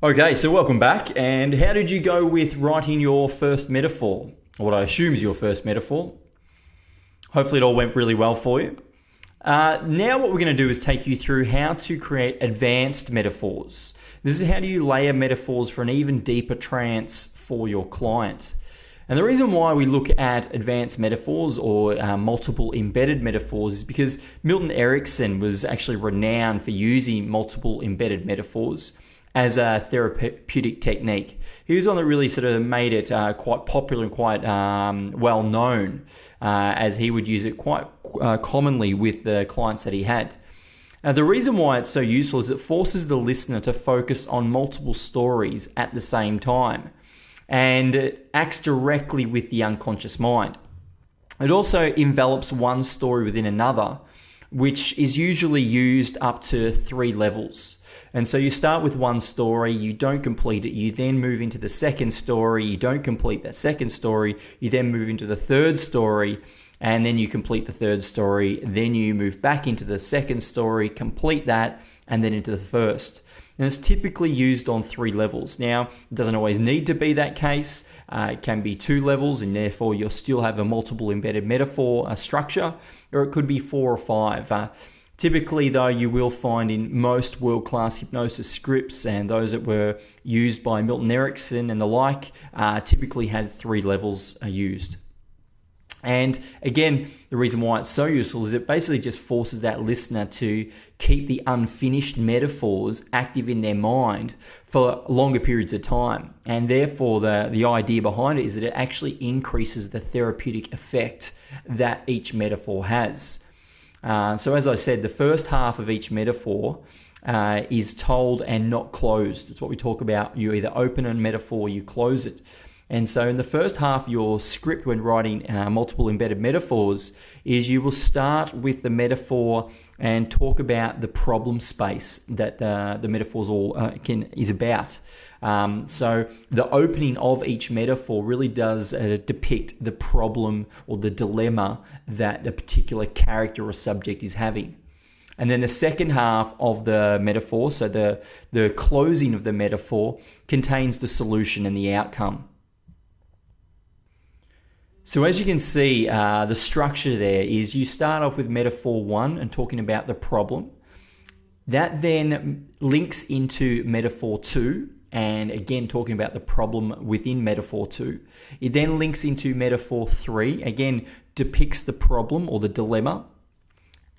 Okay, so welcome back. And how did you go with writing your first metaphor? Or what I assume is your first metaphor. Hopefully it all went really well for you. Now what we're going to do is take you through how to create advanced metaphors. This is how do you layer metaphors for an even deeper trance for your client. And the reason why we look at advanced metaphors or multiple embedded metaphors is because Milton Erickson was actually renowned for using multiple embedded metaphors as a therapeutic technique. He was one that really sort of made it quite popular and quite well known, as he would use it quite commonly with the clients that he had. The reason why it's so useful is it forces the listener to focus on multiple stories at the same time, and it acts directly with the unconscious mind. It also envelops one story within another, which is usually used up to 3 levels. And so you start with one story, you don't complete it, you then move into the second story, you don't complete that second story, you then move into the third story, and then you complete the third story, then you move back into the second story, complete that, and then into the first. And it's typically used on 3 levels. Now, it doesn't always need to be that case. It can be 2 levels, and therefore you'll still have a multiple embedded metaphor structure, or it could be 4 or 5. Typically, though, you will find in most world-class hypnosis scripts and those that were used by Milton Erickson and the like, typically had 3 levels used. And again, the reason why it's so useful is it basically just forces that listener to keep the unfinished metaphors active in their mind for longer periods of time. And therefore, the idea behind it is that it actually increases the therapeutic effect that each metaphor has. So as I said, the first half of each metaphor is told and not closed. It's what we talk about. You either open a metaphor, you close it. And so in the first half of your script when writing multiple embedded metaphors is you will start with the metaphor and talk about the problem space that the metaphors is about. So the opening of each metaphor really does depict the problem or the dilemma that a particular character or subject is having. And then the second half of the metaphor, so the closing of the metaphor, contains the solution and the outcome. So as you can see, the structure there is you start off with metaphor 1 and talking about the problem. That then links into metaphor 2 and again talking about the problem within metaphor 2. It then links into metaphor 3, again depicts the problem or the dilemma,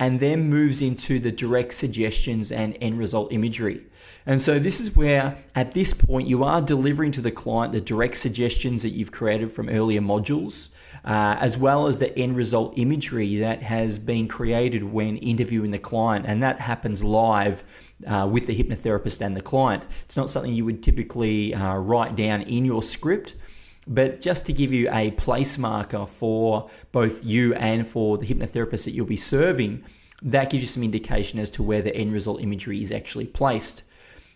and then moves into the direct suggestions and end result imagery. And so this is where, at this point, you are delivering to the client the direct suggestions that you've created from earlier modules, as well as the end result imagery that has been created when interviewing the client. And that happens live with the hypnotherapist and the client. It's not something you would typically write down in your script, but just to give you a place marker for both you and for the hypnotherapist that you'll be serving, that gives you some indication as to where the end result imagery is actually placed.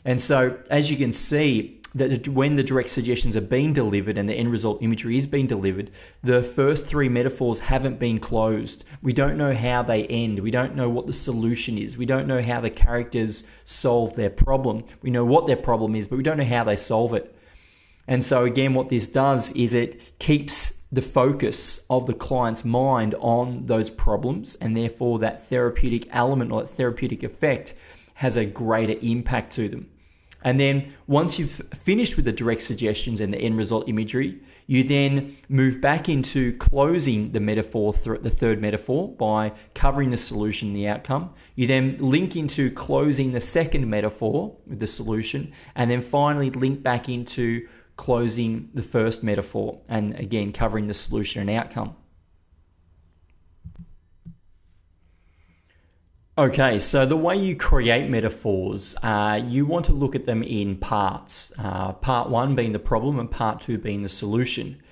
And so as you can see, that when the direct suggestions are being delivered and the end result imagery is being delivered, the first 3 metaphors haven't been closed. We don't know how they end. We don't know what the solution is. We don't know how the characters solve their problem. We know what their problem is, but we don't know how they solve it. And so again, what this does is it keeps the focus of the client's mind on those problems, and therefore that therapeutic element or that therapeutic effect has a greater impact to them. And then once you've finished with the direct suggestions and the end result imagery, you then move back into closing the metaphor, the third metaphor, by covering the solution and the outcome. You then link into closing the second metaphor with the solution, and then finally link back into closing the first metaphor, and again covering the solution and outcome. Okay, so the way you create metaphors, you want to look at them in parts. Part 1 being the problem and part 2 being the solution.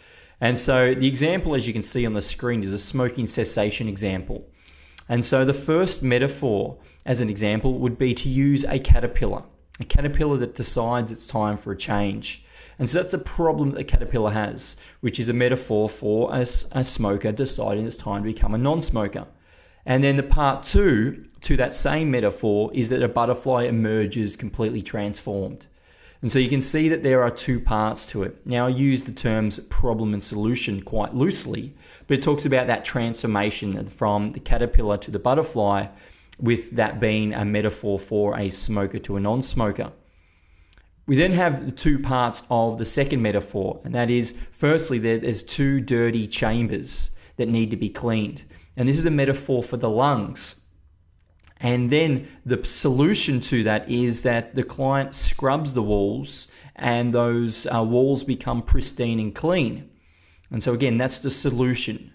And so the example, as you can see on the screen, is a smoking cessation example. And so the first metaphor, as an example, would be to use a caterpillar that decides it's time for a change. And so that's the problem that the caterpillar has, which is a metaphor for a smoker deciding it's time to become a non-smoker. And then the part 2 to that same metaphor is that a butterfly emerges completely transformed. And so you can see that there are two parts to it. Now, I use the terms problem and solution quite loosely, but it talks about that transformation from the caterpillar to the butterfly, with that being a metaphor for a smoker to a non-smoker. We then have the two parts of the second metaphor, and that is, firstly, there's two dirty chambers that need to be cleaned. And this is a metaphor for the lungs. And then the solution to that is that the client scrubs the walls and those walls become pristine and clean. And so again, that's the solution.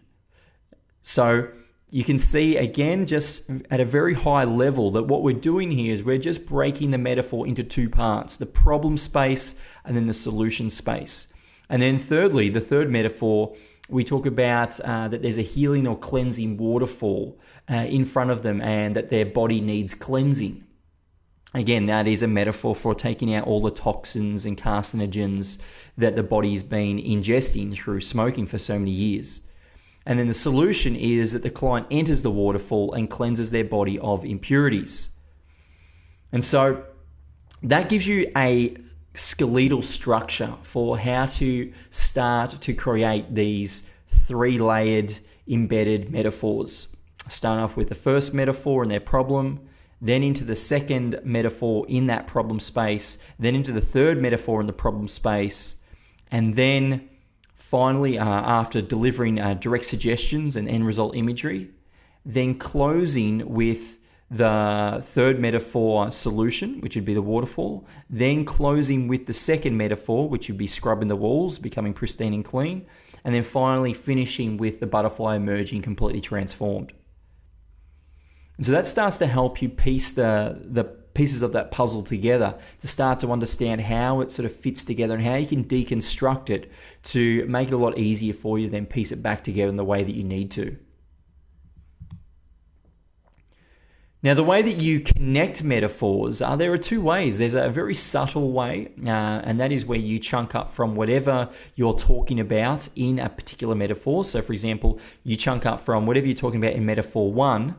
So you can see again, just at a very high level, that what we're doing here is we're just breaking the metaphor into two parts, the problem space and then the solution space. And then thirdly, the third metaphor, we talk about that there's a healing or cleansing waterfall in front of them and that their body needs cleansing. Again, that is a metaphor for taking out all the toxins and carcinogens that the body's been ingesting through smoking for so many years. And then the solution is that the client enters the waterfall and cleanses their body of impurities. And so that gives you a skeletal structure for how to start to create these three-layered embedded metaphors. Start off with the first metaphor and their problem, then into the second metaphor in that problem space, then into the third metaphor in the problem space, and then finally, after delivering direct suggestions and end result imagery, then closing with the third metaphor solution, which would be the waterfall, then closing with the second metaphor, which would be scrubbing the walls, becoming pristine and clean, and then finally finishing with the butterfly emerging completely transformed. And so that starts to help you piece the pieces of that puzzle together to start to understand how it sort of fits together and how you can deconstruct it to make it a lot easier for you to then piece it back together in the way that you need to. Now, the way that you connect metaphors, there are two ways. There's a very subtle way, and that is where you chunk up from whatever you're talking about in a particular metaphor. So, for example, you chunk up from whatever you're talking about in metaphor 1,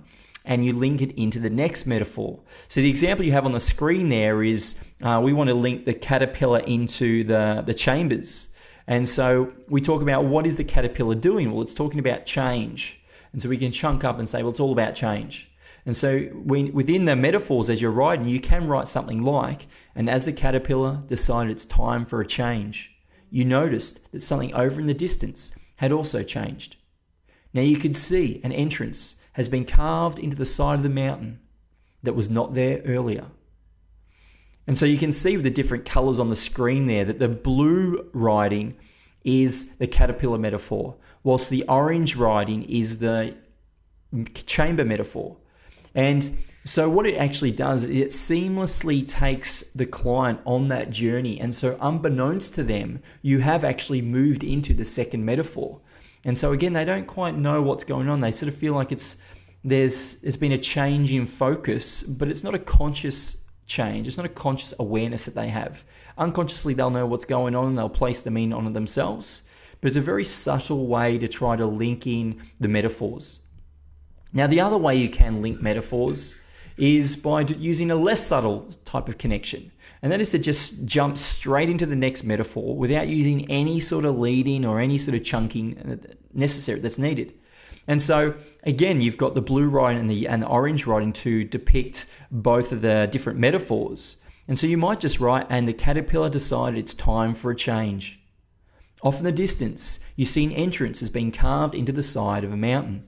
and you link it into the next metaphor. So the example you have on the screen there is we want to link the caterpillar into the chambers. And so we talk about what is the caterpillar doing? Well, it's talking about change. And so we can chunk up and say, well, it's all about change. And so within the metaphors, as you're writing, you can write something like, and as the caterpillar decided it's time for a change, you noticed that something over in the distance had also changed. Now you could see an entrance has been carved into the side of the mountain that was not there earlier. And so you can see with the different colors on the screen there that the blue writing is the caterpillar metaphor, whilst the orange writing is the chamber metaphor. And so what it actually does is it seamlessly takes the client on that journey. And so unbeknownst to them, you have actually moved into the second metaphor. And so again, they don't quite know what's going on. They sort of feel like there's been a change in focus, but it's not a conscious change. It's not a conscious awareness that they have. Unconsciously, they'll know what's going on and they'll place them in on themselves. But it's a very subtle way to try to link in the metaphors. Now, the other way you can link metaphors is by using a less subtle type of connection. And that is to just jump straight into the next metaphor without using any sort of leading or any sort of chunking necessary that's needed. And so, again, you've got the blue writing and the orange writing to depict both of the different metaphors. And so you might just write, and the caterpillar decided it's time for a change. Off in the distance, you see an entrance has been carved into the side of a mountain.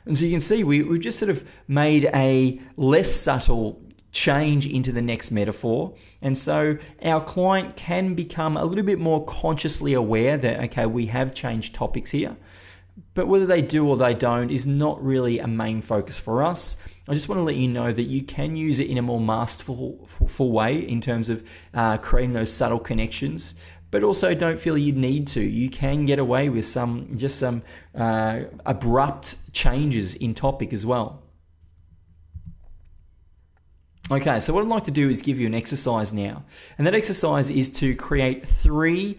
And so you can see we've just sort of made a less subtle change into the next metaphor. And so our client can become a little bit more consciously aware that, okay, we have changed topics here. But whether they do or they don't is not really a main focus for us. I just want to let you know that you can use it in a more masterful way in terms of creating those subtle connections. But also don't feel you need to. You can get away with some abrupt changes in topic as well. Okay, so what I'd like to do is give you an exercise now. And that exercise is to create 3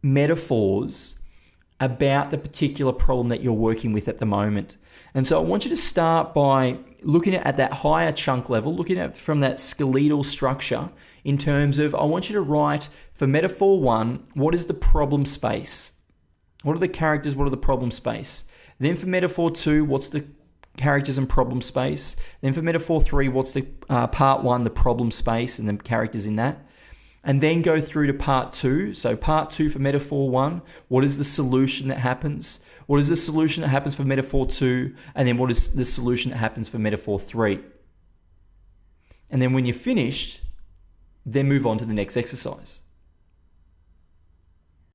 metaphors about the particular problem that you're working with at the moment. And so I want you to start by looking at that higher chunk level, looking at from that skeletal structure in terms of, I want you to write for metaphor 1, what is the problem space? What are the characters? What are the problem space? Then for metaphor 2, what's the characters and problem space? Then for metaphor 3, what's the part 1, the problem space and the characters in that? And then go through to part 2. So part 2 for metaphor 1, what is the solution that happens? What is the solution that happens for metaphor 2? And then what is the solution that happens for metaphor 3? And then when you're finished, then move on to the next exercise.